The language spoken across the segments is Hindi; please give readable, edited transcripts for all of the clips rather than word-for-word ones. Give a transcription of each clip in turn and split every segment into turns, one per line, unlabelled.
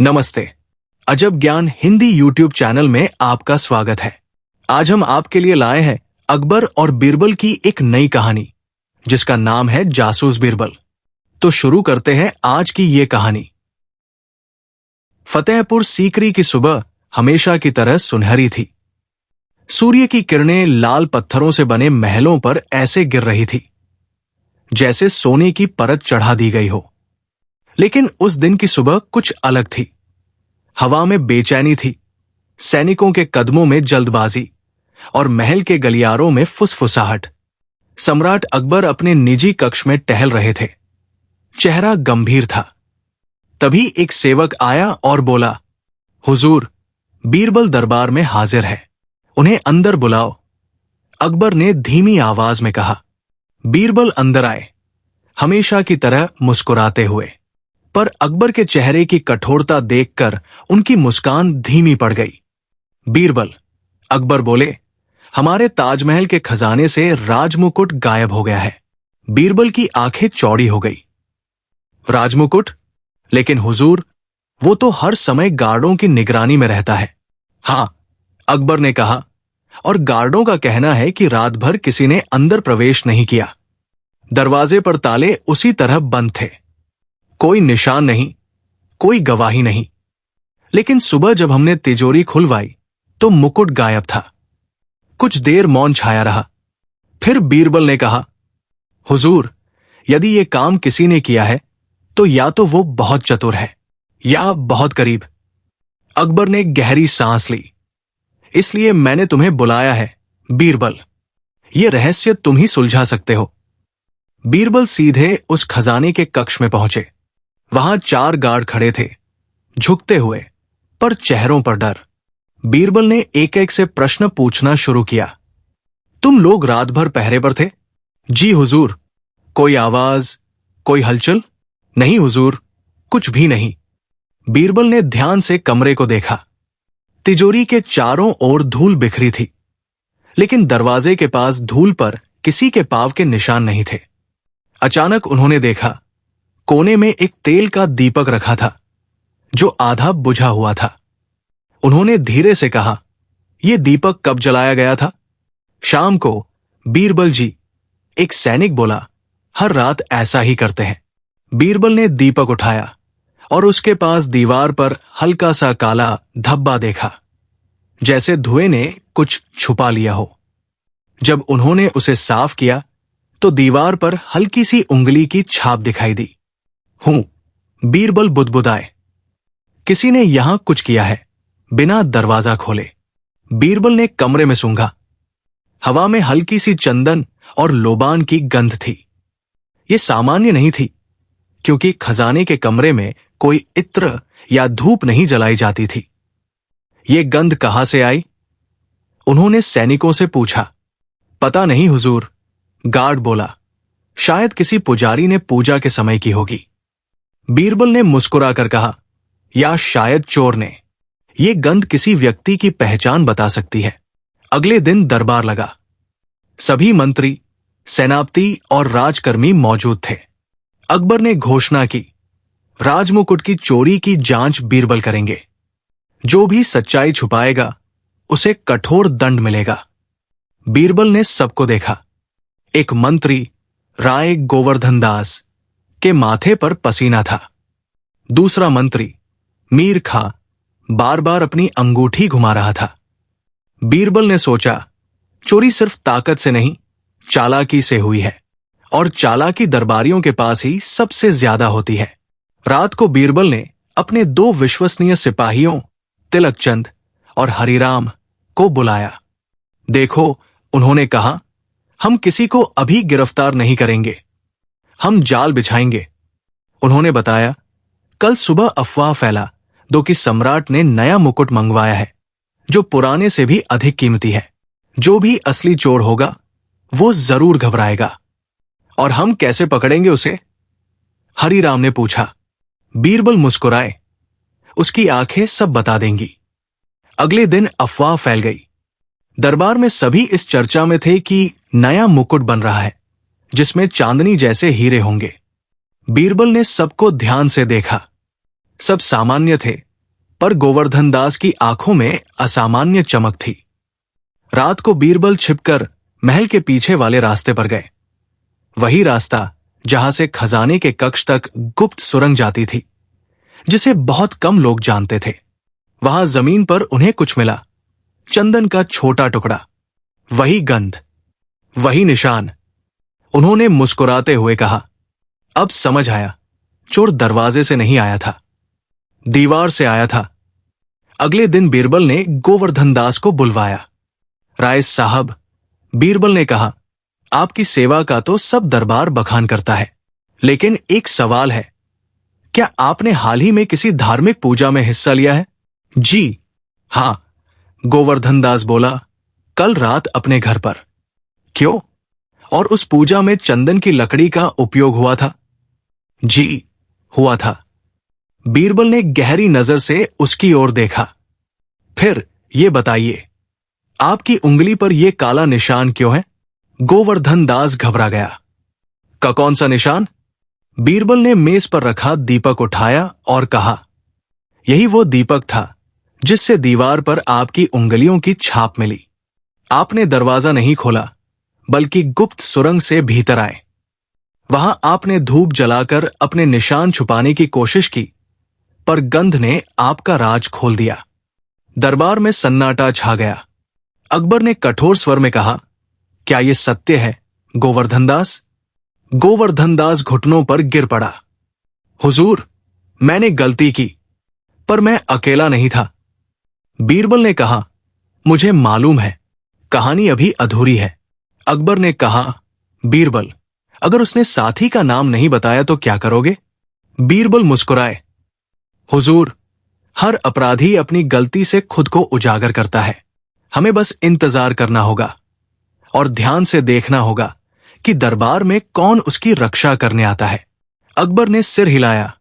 नमस्ते। अजब ज्ञान हिंदी यूट्यूब चैनल में आपका स्वागत है। आज हम आपके लिए लाए हैं अकबर और बीरबल की एक नई कहानी, जिसका नाम है जासूस बीरबल। तो शुरू करते हैं आज की ये कहानी। फतेहपुर सीकरी की सुबह हमेशा की तरह सुनहरी थी। सूर्य की किरणें लाल पत्थरों से बने महलों पर ऐसे गिर रही थी जैसे सोने की परत चढ़ा दी गई हो। लेकिन उस दिन की सुबह कुछ अलग थी। हवा में बेचैनी थी, सैनिकों के कदमों में जल्दबाजी और महल के गलियारों में फुसफुसाहट। सम्राट अकबर अपने निजी कक्ष में टहल रहे थे। चेहरा गंभीर था। तभी एक सेवक आया और बोला, हुजूर, बीरबल दरबार में हाजिर है, उन्हें अंदर बुलाओ। अकबर ने धीमी आवाज में कहा। बीरबल अंदर आए, हमेशा की तरह मुस्कुराते हुए। पर अकबर के चेहरे की कठोरता देखकर उनकी मुस्कान धीमी पड़ गई। बीरबल, अकबर बोले, हमारे ताजमहल के खजाने से राजमुकुट गायब हो गया है। बीरबल की आंखें चौड़ी हो गई। राजमुकुट? लेकिन हुजूर, वो तो हर समय गार्डों की निगरानी में रहता है। हां, अकबर ने कहा, और गार्डों का कहना है कि रात भर किसी ने अंदर प्रवेश नहीं किया। दरवाजे पर ताले उसी तरह बंद थे। कोई निशान नहीं, कोई गवाही नहीं। लेकिन सुबह जब हमने तिजोरी खुलवाई तो मुकुट गायब था। कुछ देर मौन छाया रहा। फिर बीरबल ने कहा, हुजूर, यदि ये काम किसी ने किया है तो या तो वो बहुत चतुर है या बहुत करीब। अकबर ने गहरी सांस ली। इसलिए मैंने तुम्हें बुलाया है बीरबल। ये रहस्य तुम ही सुलझा सकते हो। बीरबल सीधे उस खजाने के कक्ष में पहुंचे। वहां 4 गार्ड खड़े थे, झुकते हुए, पर चेहरों पर डर। बीरबल ने एक एक से प्रश्न पूछना शुरू किया। तुम लोग रात भर पहरे पर थे? जी हुजूर। कोई आवाज, कोई हलचल? नहीं हुजूर, कुछ भी नहीं। बीरबल ने ध्यान से कमरे को देखा। तिजोरी के चारों ओर धूल बिखरी थी, लेकिन दरवाजे के पास धूल पर किसी के पांव के निशान नहीं थे। अचानक उन्होंने देखा, कोने में एक तेल का दीपक रखा था जो आधा बुझा हुआ था। उन्होंने धीरे से कहा, यह दीपक कब जलाया गया था? शाम को बीरबल जी, एक सैनिक बोला। हर रात ऐसा ही करते हैं। बीरबल ने दीपक उठाया और उसके पास दीवार पर हल्का सा काला धब्बा देखा, जैसे धुएं ने कुछ छुपा लिया हो। जब उन्होंने उसे साफ किया तो दीवार पर हल्की सी उंगली की छाप दिखाई दी। हूं, बीरबल बुदबुदाए, किसी ने यहां कुछ किया है, बिना दरवाजा खोले। बीरबल ने कमरे में सूंघा। हवा में हल्की सी चंदन और लोबान की गंध थी। यह सामान्य नहीं थी, क्योंकि खजाने के कमरे में कोई इत्र या धूप नहीं जलाई जाती थी। यह गंध कहां से आई? उन्होंने सैनिकों से पूछा। पता नहीं हुजूर, गार्ड बोला। शायद किसी पुजारी ने पूजा के समय की होगी। बीरबल ने मुस्कुराकर कहा, या शायद चोर ने। यह गंध किसी व्यक्ति की पहचान बता सकती है। अगले दिन दरबार लगा। सभी मंत्री, सेनापति और राजकर्मी मौजूद थे। अकबर ने घोषणा की, राजमुकुट की चोरी की जांच बीरबल करेंगे। जो भी सच्चाई छुपाएगा उसे कठोर दंड मिलेगा। बीरबल ने सबको देखा। एक मंत्री, राय गोवर्धन दास, के माथे पर पसीना था। दूसरा मंत्री, मीर खां, बार बार अपनी अंगूठी घुमा रहा था। बीरबल ने सोचा, चोरी सिर्फ ताकत से नहीं, चालाकी से हुई है, और चालाकी दरबारियों के पास ही सबसे ज्यादा होती है। रात को बीरबल ने अपने 2 विश्वसनीय सिपाहियों, तिलकचंद और हरिराम, को बुलाया। देखो, उन्होंने कहा, हम किसी को अभी गिरफ्तार नहीं करेंगे, हम जाल बिछाएंगे। उन्होंने बताया, कल सुबह अफवाह फैला कि सम्राट ने नया मुकुट मंगवाया है, जो पुराने से भी अधिक कीमती है। जो भी असली चोर होगा वो जरूर घबराएगा। और हम कैसे पकड़ेंगे उसे? हरिराम ने पूछा। बीरबल मुस्कुराए, उसकी आंखें सब बता देंगी। अगले दिन अफवाह फैल गई। दरबार में सभी इस चर्चा में थे कि नया मुकुट बन रहा है, जिसमें चांदनी जैसे हीरे होंगे। बीरबल ने सबको ध्यान से देखा। सब सामान्य थे, पर गोवर्धन दास की आंखों में असामान्य चमक थी। रात को बीरबल छिपकर महल के पीछे वाले रास्ते पर गए, वही रास्ता जहां से खजाने के कक्ष तक गुप्त सुरंग जाती थी, जिसे बहुत कम लोग जानते थे। वहां जमीन पर उन्हें कुछ मिला, चंदन का छोटा टुकड़ा, वही गंध, वही निशान। उन्होंने मुस्कुराते हुए कहा, अब समझ आया, चोर दरवाजे से नहीं आया था, दीवार से आया था। अगले दिन बीरबल ने गोवर्धन दास को बुलवाया। राय साहब, बीरबल ने कहा, आपकी सेवा का तो सब दरबार बखान करता है, लेकिन एक सवाल है, क्या आपने हाल ही में किसी धार्मिक पूजा में हिस्सा लिया है? जी हां, गोवर्धन दास बोला, कल रात अपने घर पर। क्यों? और उस पूजा में चंदन की लकड़ी का उपयोग हुआ था? जी, हुआ था। बीरबल ने गहरी नजर से उसकी ओर देखा। फिर ये बताइए, आपकी उंगली पर यह काला निशान क्यों है? गोवर्धन दास घबरा गया। का कौन सा निशान? बीरबल ने मेज पर रखा दीपक उठाया और कहा, यही वो दीपक था जिससे दीवार पर आपकी उंगलियों की छाप मिली। आपने दरवाजा नहीं खोला, बल्कि गुप्त सुरंग से भीतर आए। वहां आपने धूप जलाकर अपने निशान छुपाने की कोशिश की, पर गंध ने आपका राज खोल दिया। दरबार में सन्नाटा छा गया। अकबर ने कठोर स्वर में कहा, क्या यह सत्य है गोवर्धन दास? गोवर्धन दास घुटनों पर गिर पड़ा। हुजूर, मैंने गलती की, पर मैं अकेला नहीं था। बीरबल ने कहा, मुझे मालूम है, कहानी अभी अधूरी है। अकबर ने कहा, बीरबल, अगर उसने साथी का नाम नहीं बताया तो क्या करोगे? बीरबल मुस्कुराए, हुजूर, हर अपराधी अपनी गलती से खुद को उजागर करता है। हमें बस इंतजार करना होगा और ध्यान से देखना होगा कि दरबार में कौन उसकी रक्षा करने आता है। अकबर ने सिर हिलाया।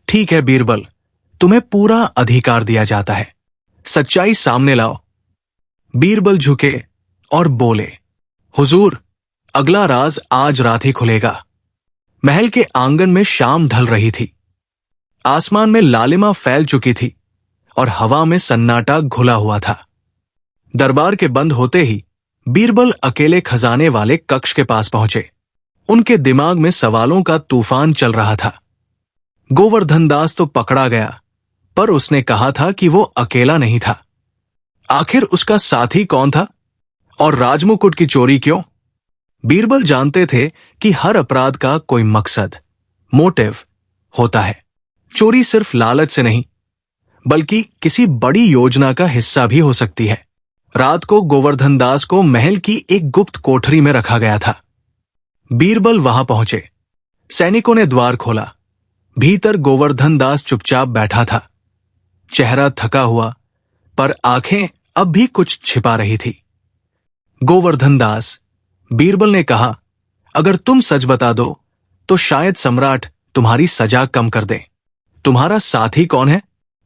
ठीक है बीरबल, तुम्हें पूरा अधिकार दिया जाता है, सच्चाई सामने लाओ। बीरबल झुके और बोले, हुजूर, अगला राज आज रात ही खुलेगा। महल के आंगन में शाम ढल रही थी। आसमान में लालिमा फैल चुकी थी और हवा में सन्नाटा घुला हुआ था। दरबार के बंद होते ही बीरबल अकेले खजाने वाले कक्ष के पास पहुंचे। उनके दिमाग में सवालों का तूफान चल रहा था। गोवर्धन दास तो पकड़ा गया, पर उसने कहा था कि वो अकेला नहीं था। आखिर उसका साथी कौन था? और राजमुकुट की चोरी क्यों? बीरबल जानते थे कि हर अपराध का कोई मकसद, मोटिव होता है। चोरी सिर्फ लालच से नहीं, बल्कि किसी बड़ी योजना का हिस्सा भी हो सकती है। रात को गोवर्धन दास को महल की एक गुप्त कोठरी में रखा गया था। बीरबल वहां पहुंचे। सैनिकों ने द्वार खोला। भीतर गोवर्धन दास चुपचाप बैठा था, चेहरा थका हुआ, पर आंखें अब भी कुछ छिपा रही थी। गोवर्धन दास, बीरबल ने कहा, अगर तुम सच बता दो तो शायद सम्राट तुम्हारी सजा कम कर दे। तुम्हारा साथी कौन है?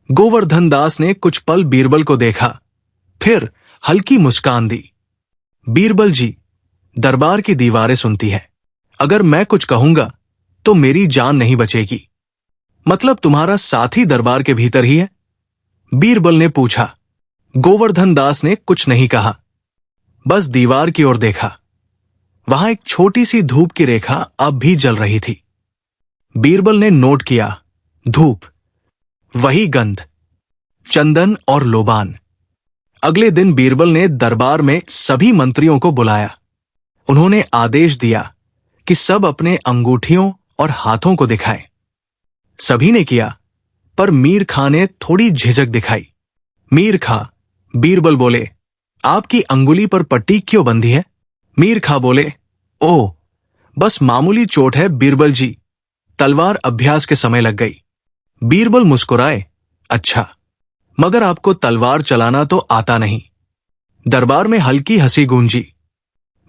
गोवर्धन दास ने कुछ पल बीरबल को देखा, फिर हल्की मुस्कान दी। बीरबल जी, दरबार की दीवारें सुनती है। अगर मैं कुछ कहूंगा तो मेरी जान नहीं बचेगी। मतलब तुम्हारा साथी दरबार के भीतर ही है? बीरबल ने पूछा। गोवर्धन दास ने कुछ नहीं कहा, बस दीवार की ओर देखा। वहां एक छोटी सी धूप की रेखा अब भी जल रही थी। बीरबल ने नोट किया, धूप, वही गंध, चंदन और लोबान। अगले दिन बीरबल ने दरबार में सभी मंत्रियों को बुलाया। उन्होंने आदेश दिया कि सब अपने अंगूठियों और हाथों को दिखाएं। सभी ने किया, पर मीर खां ने थोड़ी झिझक दिखाई। मीर खां, बीरबल बोले, आपकी अंगुली पर पट्टी क्यों बंधी है? मीर खां बोले, ओह, बस मामूली चोट है बीरबल जी, तलवार अभ्यास के समय लग गई। बीरबल मुस्कुराए, अच्छा, मगर आपको तलवार चलाना तो आता नहीं। दरबार में हल्की हंसी गूंजी।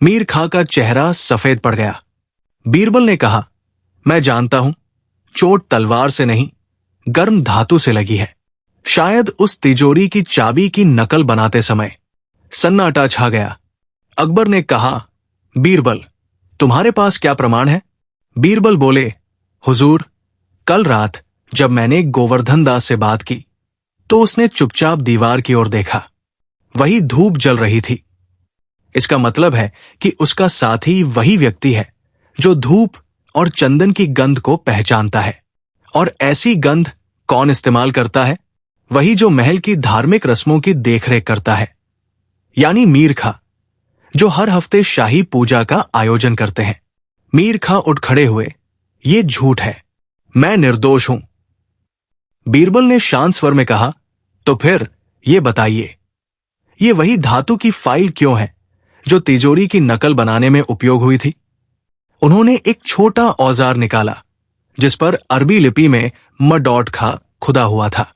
मीर खां का चेहरा सफेद पड़ गया। बीरबल ने कहा, मैं जानता हूं, चोट तलवार से नहीं, गर्म धातु से लगी है। शायद उस तिजोरी की चाबी की नकल बनाते समय। सन्नाटा छा गया। अकबर ने कहा, बीरबल, तुम्हारे पास क्या प्रमाण है? बीरबल बोले, हुजूर, कल रात जब मैंने गोवर्धन दास से बात की तो उसने चुपचाप दीवार की ओर देखा। वही धूप जल रही थी। इसका मतलब है कि उसका साथी वही व्यक्ति है जो धूप और चंदन की गंध को पहचानता है। और ऐसी गंध कौन इस्तेमाल करता है? वही जो महल की धार्मिक रस्मों की देखरेख करता है, यानी मीर खां, जो हर हफ्ते शाही पूजा का आयोजन करते हैं। मीर खां उठ खड़े हुए। ये झूठ है, मैं निर्दोष हूं। बीरबल ने शांत स्वर में कहा, तो फिर ये बताइए, ये वही धातु की फाइल क्यों है जो तिजोरी की नकल बनाने में उपयोग हुई थी? उन्होंने एक छोटा औजार निकाला जिस पर अरबी लिपि में मडॉट खा खुदा हुआ था।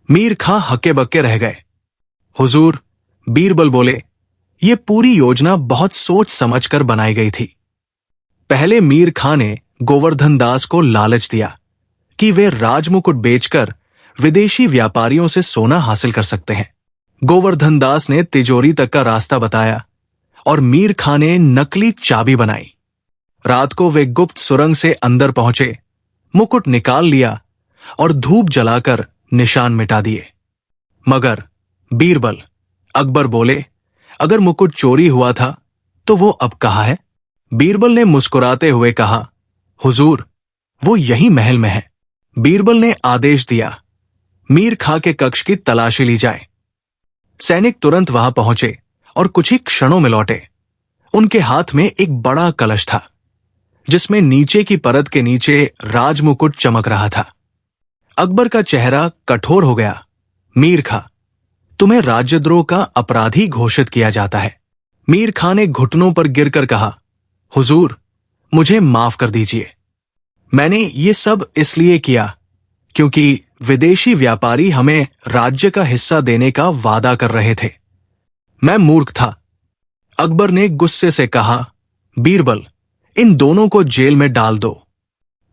मीर खां हक्के बक्के रह गए। हुजूर, बीरबल बोले, ये पूरी योजना बहुत सोच समझकर बनाई गई थी। पहले मीर खां ने गोवर्धन दास को लालच दिया कि वे राजमुकुट बेचकर विदेशी व्यापारियों से सोना हासिल कर सकते हैं। गोवर्धन दास ने तिजोरी तक का रास्ता बताया और मीर खां ने नकली चाबी बनाई। रात को वे गुप्त सुरंग से अंदर पहुंचे, मुकुट निकाल लिया और धूप जलाकर निशान मिटा दिए। मगर बीरबल, अकबर बोले, अगर मुकुट चोरी हुआ था तो वो अब कहाँ है? बीरबल ने मुस्कुराते हुए कहा, हुजूर, वो यही महल में है। बीरबल ने आदेश दिया, मीर खां के कक्ष की तलाशी ली जाए। सैनिक तुरंत वहां पहुंचे और कुछ ही क्षणों में लौटे। उनके हाथ में एक बड़ा कलश था जिसमें नीचे की परत के नीचे राजमुकुट चमक रहा था। अकबर का चेहरा कठोर हो गया। मीर खां, तुम्हें राज्यद्रोह का अपराधी घोषित किया जाता है। मीर खां ने घुटनों पर गिरकर कहा, हुजूर, मुझे माफ कर दीजिए। मैंने ये सब इसलिए किया क्योंकि विदेशी व्यापारी हमें राज्य का हिस्सा देने का वादा कर रहे थे। मैं मूर्ख था। अकबर ने गुस्से से कहा, बीरबल, इन दोनों को जेल में डाल दो।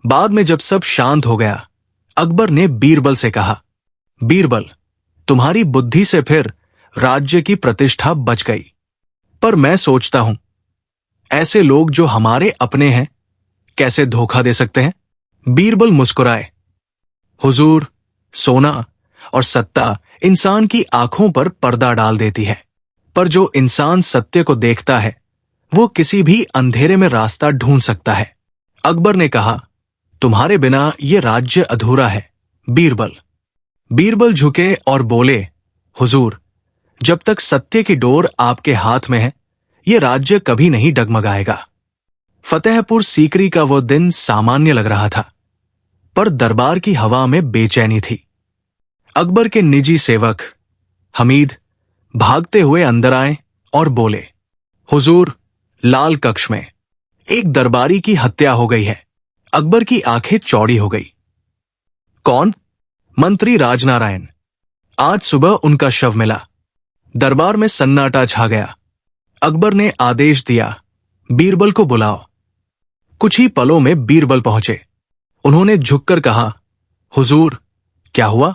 बाद में जब सब शांत हो गया, अकबर ने बीरबल से कहा, बीरबल, तुम्हारी बुद्धि से फिर राज्य की प्रतिष्ठा बच गई। पर मैं सोचता हूं, ऐसे लोग जो हमारे अपने हैं कैसे धोखा दे सकते हैं? बीरबल मुस्कुराए, हुजूर, सोना और सत्ता इंसान की आंखों पर पर्दा डाल देती है, पर जो इंसान सत्य को देखता है वो किसी भी अंधेरे में रास्ता ढूंढ सकता है। अकबर ने कहा, तुम्हारे बिना ये राज्य अधूरा है, बीरबल। बीरबल झुके और बोले, हुजूर, जब तक सत्य की डोर आपके हाथ में है ये राज्य कभी नहीं डगमगाएगा। फतेहपुर सीकरी का वो दिन सामान्य लग रहा था, पर दरबार की हवा में बेचैनी थी। अकबर के निजी सेवक हमीद भागते हुए अंदर आए और बोले, हुजूर, लाल कक्ष में एक दरबारी की हत्या हो गई है। अकबर की आंखें चौड़ी हो गई। कौन? मंत्री राजनारायण। आज सुबह उनका शव मिला। दरबार में सन्नाटा छा गया। अकबर ने आदेश दिया, बीरबल को बुलाओ। कुछ ही पलों में बीरबल पहुंचे। उन्होंने झुककर कहा, हुजूर, क्या हुआ?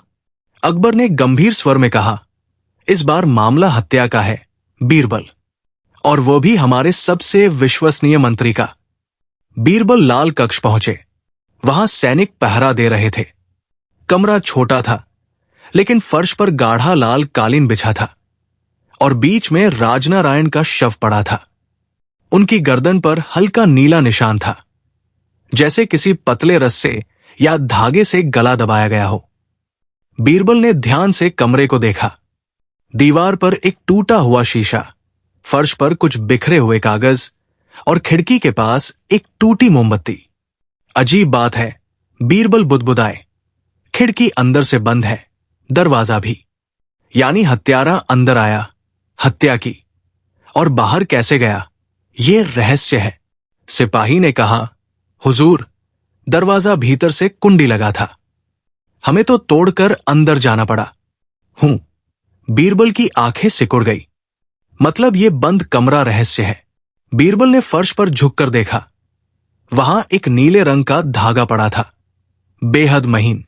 अकबर ने गंभीर स्वर में कहा, इस बार मामला हत्या का है, बीरबल, और वो भी हमारे सबसे विश्वसनीय मंत्री का। बीरबल लाल कक्ष पहुंचे। वहां सैनिक पहरा दे रहे थे। कमरा छोटा था, लेकिन फर्श पर गाढ़ा लाल कालीन बिछा था और बीच में राजनारायण का शव पड़ा था। उनकी गर्दन पर हल्का नीला निशान था, जैसे किसी पतले रस्से या धागे से गला दबाया गया हो। बीरबल ने ध्यान से कमरे को देखा। दीवार पर एक टूटा हुआ शीशा, फर्श पर कुछ बिखरे हुए कागज और खिड़की के पास एक टूटी मोमबत्ती। अजीब बात है, बीरबल बुदबुदाए, खिड़की अंदर से बंद है, दरवाजा भी। यानी हत्यारा अंदर आया, हत्या की, और बाहर कैसे गया ये रहस्य है। सिपाही ने कहा, हुजूर, दरवाजा भीतर से कुंडी लगा था, हमें तो तोड़कर अंदर जाना पड़ा। हूं। बीरबल की आंखें सिकुड़ गई। मतलब ये बंद कमरा रहस्य है। बीरबल ने फर्श पर झुककर देखा। वहां एक नीले रंग का धागा पड़ा था, बेहद महीन।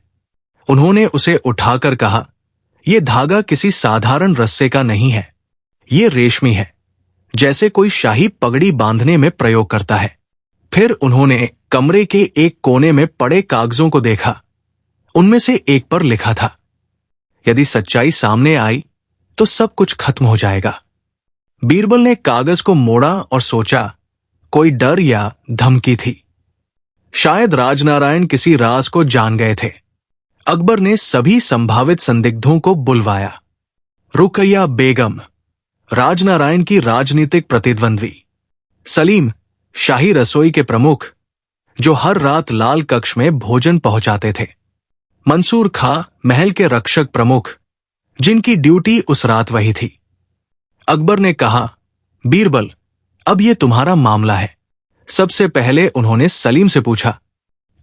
उन्होंने उसे उठाकर कहा, यह धागा किसी साधारण रस्से का नहीं है, ये रेशमी है, जैसे कोई शाही पगड़ी बांधने में प्रयोग करता है। फिर उन्होंने कमरे के एक कोने में पड़े कागजों को देखा। उनमें से एक पर लिखा था, यदि सच्चाई सामने आई तो सब कुछ खत्म हो जाएगा। बीरबल ने कागज को मोड़ा और सोचा, कोई डर या धमकी थी। शायद राजनारायण किसी राज को जान गए थे। अकबर ने सभी संभावित संदिग्धों को बुलवाया। रुकैया बेगम, राजनारायण की राजनीतिक प्रतिद्वंद्वी, सलीम, शाही रसोई के प्रमुख जो हर रात लाल कक्ष में भोजन पहुंचाते थे, मंसूर खां, महल के रक्षक प्रमुख जिनकी ड्यूटी उस रात वही थी। अकबर ने कहा, बीरबल, अब यह तुम्हारा मामला है। सबसे पहले उन्होंने सलीम से पूछा,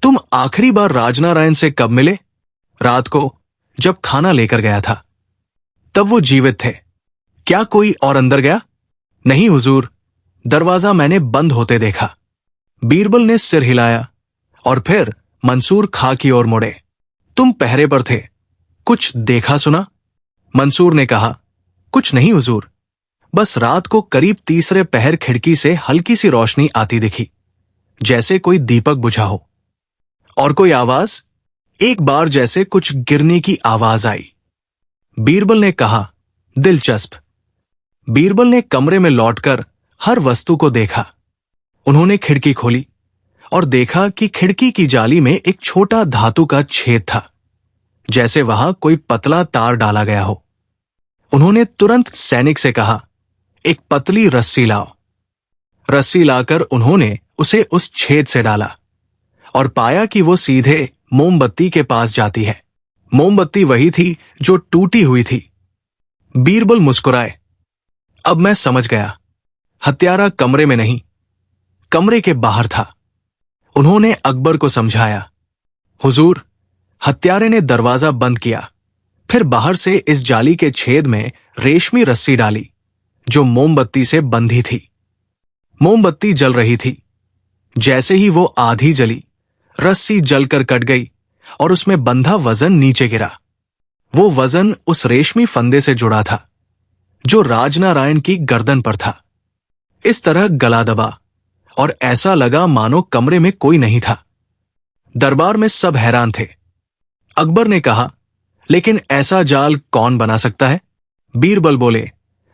तुम आखिरी बार राजनारायण से कब मिले? रात को, जब खाना लेकर गया था। तब वो जीवित थे। क्या कोई और अंदर गया? नहीं हुजूर, दरवाजा मैंने बंद होते देखा। बीरबल ने सिर हिलाया और फिर मंसूर खां की ओर मुड़े। तुम पहरे पर थे, कुछ देखा सुना? मंसूर ने कहा, कुछ नहीं हुजूर, बस रात को करीब तीसरे पहर खिड़की से हल्की सी रोशनी आती दिखी, जैसे कोई दीपक बुझा हो। और कोई आवाज? एक बार जैसे कुछ गिरने की आवाज आई। बीरबल ने कहा, दिलचस्प। बीरबल ने कमरे में लौटकर हर वस्तु को देखा। उन्होंने खिड़की खोली और देखा कि खिड़की की जाली में एक छोटा धातु का छेद था, जैसे वहां कोई पतला तार डाला गया हो। उन्होंने तुरंत सैनिक से कहा, एक पतली रस्सी लाओ। रस्सी लाकर उन्होंने उसे उस छेद से डाला और पाया कि वो सीधे मोमबत्ती के पास जाती है। मोमबत्ती वही थी जो टूटी हुई थी। बीरबल मुस्कुराए। अब मैं समझ गया, हत्यारा कमरे में नहीं, कमरे के बाहर था। उन्होंने अकबर को समझाया, हुजूर, हत्यारे ने दरवाजा बंद किया, फिर बाहर से इस जाली के छेद में रेशमी रस्सी डाली जो मोमबत्ती से बंधी थी। मोमबत्ती जल रही थी। जैसे ही वो आधी जली, रस्सी जलकर कट गई और उसमें बंधा वजन नीचे गिरा। वो वजन उस रेशमी फंदे से जुड़ा था जो राजनारायण की गर्दन पर था। इस तरह गला दबा और ऐसा लगा मानो कमरे में कोई नहीं था। दरबार में सब हैरान थे। अकबर ने कहा, लेकिन ऐसा जाल कौन बना सकता है? बीरबल बोले,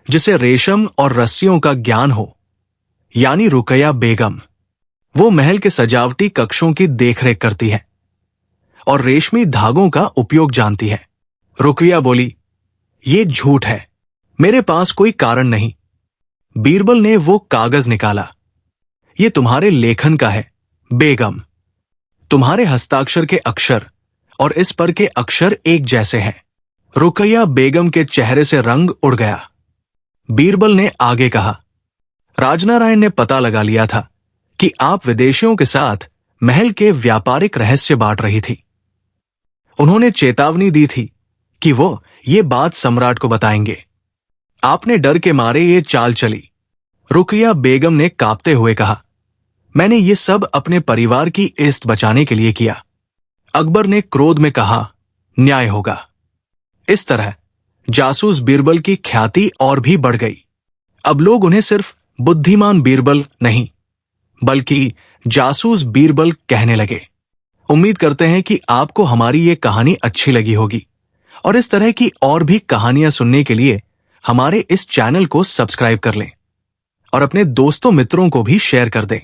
जिसे रेशम और रस्सियों का ज्ञान हो, यानी रुकैया बेगम। वो महल के सजावटी कक्षों की देखरेख करती है और रेशमी धागों का उपयोग जानती है। रुकैया बोली, ये झूठ है, मेरे पास कोई कारण नहीं। बीरबल ने वो कागज निकाला। ये तुम्हारे लेखन का है, बेगम। तुम्हारे हस्ताक्षर के अक्षर और इस पर के अक्षर एक जैसे हैं। रुकैया बेगम के चेहरे से रंग उड़ गया। बीरबल ने आगे कहा, राजनारायण ने पता लगा लिया था कि आप विदेशियों के साथ महल के व्यापारिक रहस्य बांट रही थी। उन्होंने चेतावनी दी थी कि वो ये बात सम्राट को बताएंगे। आपने डर के मारे ये चाल चली। रुकैया बेगम ने कांपते हुए कहा, मैंने ये सब अपने परिवार की इज्जत बचाने के लिए किया। अकबर ने क्रोध में कहा, न्याय होगा। इस तरह जासूस बीरबल की ख्याति और भी बढ़ गई। अब लोग उन्हें सिर्फ बुद्धिमान बीरबल नहीं, बल्कि जासूस बीरबल कहने लगे। उम्मीद करते हैं कि आपको हमारी ये कहानी अच्छी लगी होगी और इस तरह की और भी कहानियां सुनने के लिए हमारे इस चैनल को सब्सक्राइब कर लें और अपने दोस्तों मित्रों को भी शेयर कर दें।